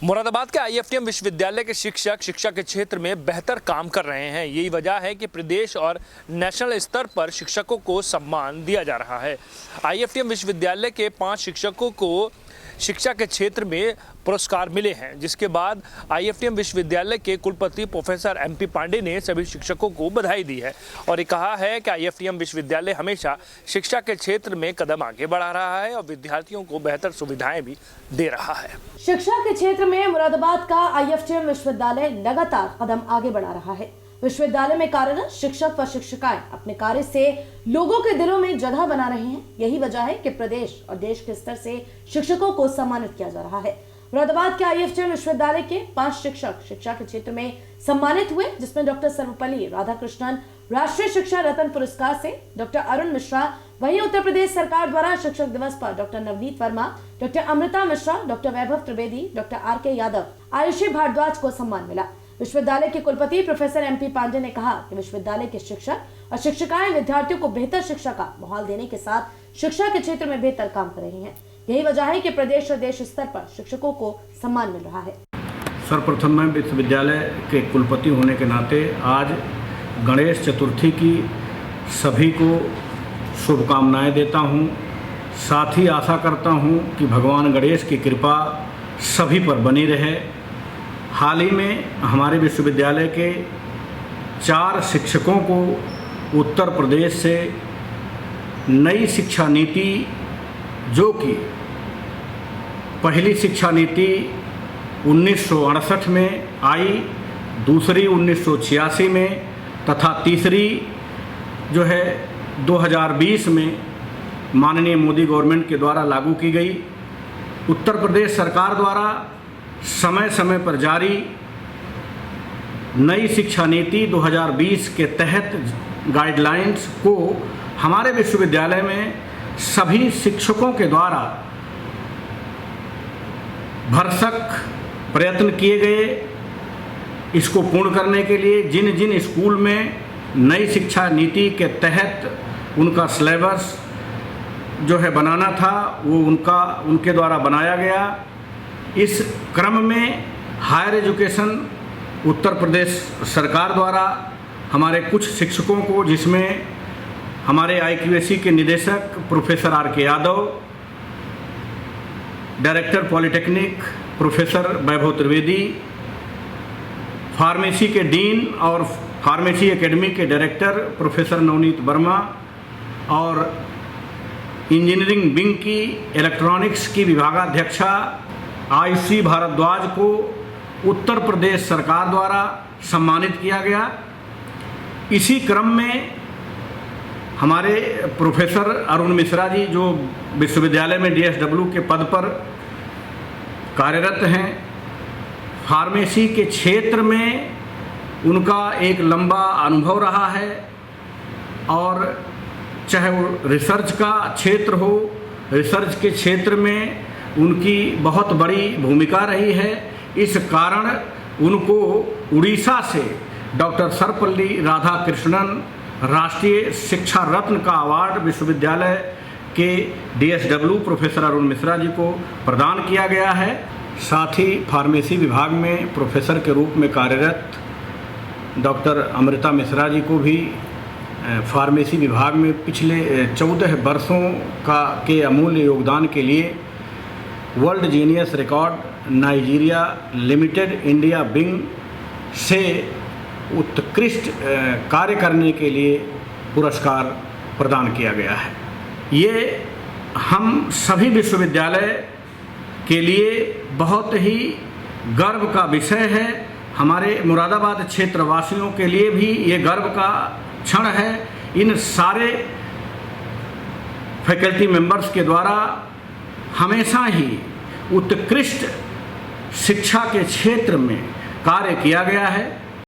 मुरादाबाद के आईएफटीएम विश्वविद्यालय के शिक्षक शिक्षा के क्षेत्र में बेहतर काम कर रहे हैं। यही वजह है कि प्रदेश और नेशनल स्तर पर शिक्षकों को सम्मान दिया जा रहा है। आईएफटीएम विश्वविद्यालय के 5 शिक्षकों को शिक्षा के क्षेत्र में पुरस्कार मिले हैं, जिसके बाद आईएफटीएम विश्वविद्यालय के कुलपति प्रोफेसर एमपी पांडे ने सभी शिक्षकों को बधाई दी है और ये कहा है कि आईएफटीएम विश्वविद्यालय हमेशा शिक्षा के क्षेत्र में कदम आगे बढ़ा रहा है और विद्यार्थियों को बेहतर सुविधाएं भी दे रहा है। शिक्षा के क्षेत्र में मुरादाबाद का आईएफटीएम विश्वविद्यालय लगातार कदम आगे बढ़ा रहा है। विश्वविद्यालय में कार्यरत शिक्षक व शिक्षिकाएं अपने कार्य से लोगों के दिलों में जगह बना रहे हैं। यही वजह है कि प्रदेश और देश के स्तर से शिक्षकों को सम्मानित किया जा रहा है। मुरादाबाद के आईएफटीएम विश्वविद्यालय के 5 शिक्षक शिक्षा के क्षेत्र में सम्मानित हुए, जिसमें डॉक्टर सर्वपल्ली राधाकृष्णन राष्ट्रीय शिक्षा रत्न पुरस्कार से डॉक्टर अरुण मिश्रा, वहीं उत्तर प्रदेश सरकार द्वारा शिक्षक दिवस पर doctor Navneet Verma, doctor Amrita Mishra, doctor Vaibhav Trivedi, doctor R K. Yadav, Ayushi Bharadwaj को सम्मान मिला। विश्वविद्यालय के कुलपति प्रोफेसर एमपी पांडे ने कहा कि विश्वविद्यालय के शिक्षक और शिक्षिकाएं विद्यार्थियों को बेहतर शिक्षा का माहौल देने के साथ शिक्षा के क्षेत्र में बेहतर काम कर रही हैं। यही वजह है कि प्रदेश और देश स्तर पर शिक्षकों को सम्मान मिल रहा है। सर्वप्रथम मैं विश्वविद्यालय के कुलपति होने के नाते आज गणेश चतुर्थी की सभी को शुभकामनाएं देता हूं। साथ ही आशा करता हूं कि भगवान गणेश की कृपा सभी पर बनी रहे। हाल ही में हमारे विश्वविद्यालय के 4 शिक्षकों को उत्तर प्रदेश से नई शिक्षा नीति, जो कि पहली शिक्षा नीति 1968 में आई, दूसरी 1986 में तथा तीसरी जो है 2020 में माननीय मोदी गवर्नमेंट के द्वारा लागू की गई। उत्तर प्रदेश सरकार द्वारा समय समय पर जारी नई शिक्षा नीति 2020 के तहत गाइडलाइंस को हमारे विश्वविद्यालय में सभी शिक्षकों के द्वारा भरसक प्रयत्न किए गए। इसको पूर्ण करने के लिए जिन जिन स्कूल में नई शिक्षा नीति के तहत उनका सिलेबस जो है बनाना था, वो उनके द्वारा बनाया गया। इस क्रम में हायर एजुकेशन उत्तर प्रदेश सरकार द्वारा हमारे कुछ शिक्षकों को, जिसमें हमारे आईक्यूएसी के निदेशक professor R K. Yadav, director polytechnic professor Vaibhav Trivedi, pharmacy के डीन और फार्मेसी एकेडमी के डायरेक्टर प्रोफेसर नवनीत वर्मा और इंजीनियरिंग विंग की इलेक्ट्रॉनिक्स की विभागाध्यक्षा आयुषी भारद्वाज को उत्तर प्रदेश सरकार द्वारा सम्मानित किया गया। इसी क्रम में हमारे प्रोफेसर अरुण मिश्रा जी, जो विश्वविद्यालय में डीएसडब्ल्यू के पद पर कार्यरत हैं, फार्मेसी के क्षेत्र में उनका एक लंबा अनुभव रहा है और चाहे वो रिसर्च का क्षेत्र हो, रिसर्च के क्षेत्र में उनकी बहुत बड़ी भूमिका रही है। इस कारण उनको उड़ीसा से डॉक्टर सर्वपल्ली राधाकृष्णन राष्ट्रीय शिक्षा रत्न का अवार्ड विश्वविद्यालय के डीएसडब्ल्यू प्रोफेसर अरुण मिश्रा जी को प्रदान किया गया है। साथ ही फार्मेसी विभाग में प्रोफेसर के रूप में कार्यरत डॉक्टर अमृता मिश्रा जी को भी फार्मेसी विभाग में पिछले 14 वर्षों के अमूल्य योगदान के लिए world genius record Nigeria limited India wing से उत्कृष्ट कार्य करने के लिए पुरस्कार प्रदान किया गया है। ये हम सभी विश्वविद्यालय के लिए बहुत ही गर्व का विषय है। हमारे मुरादाबाद क्षेत्रवासियों के लिए भी ये गर्व का क्षण है। इन सारे फैकल्टी मेंबर्स के द्वारा हमेशा ही उत्कृष्ट शिक्षा के क्षेत्र में कार्य किया गया है।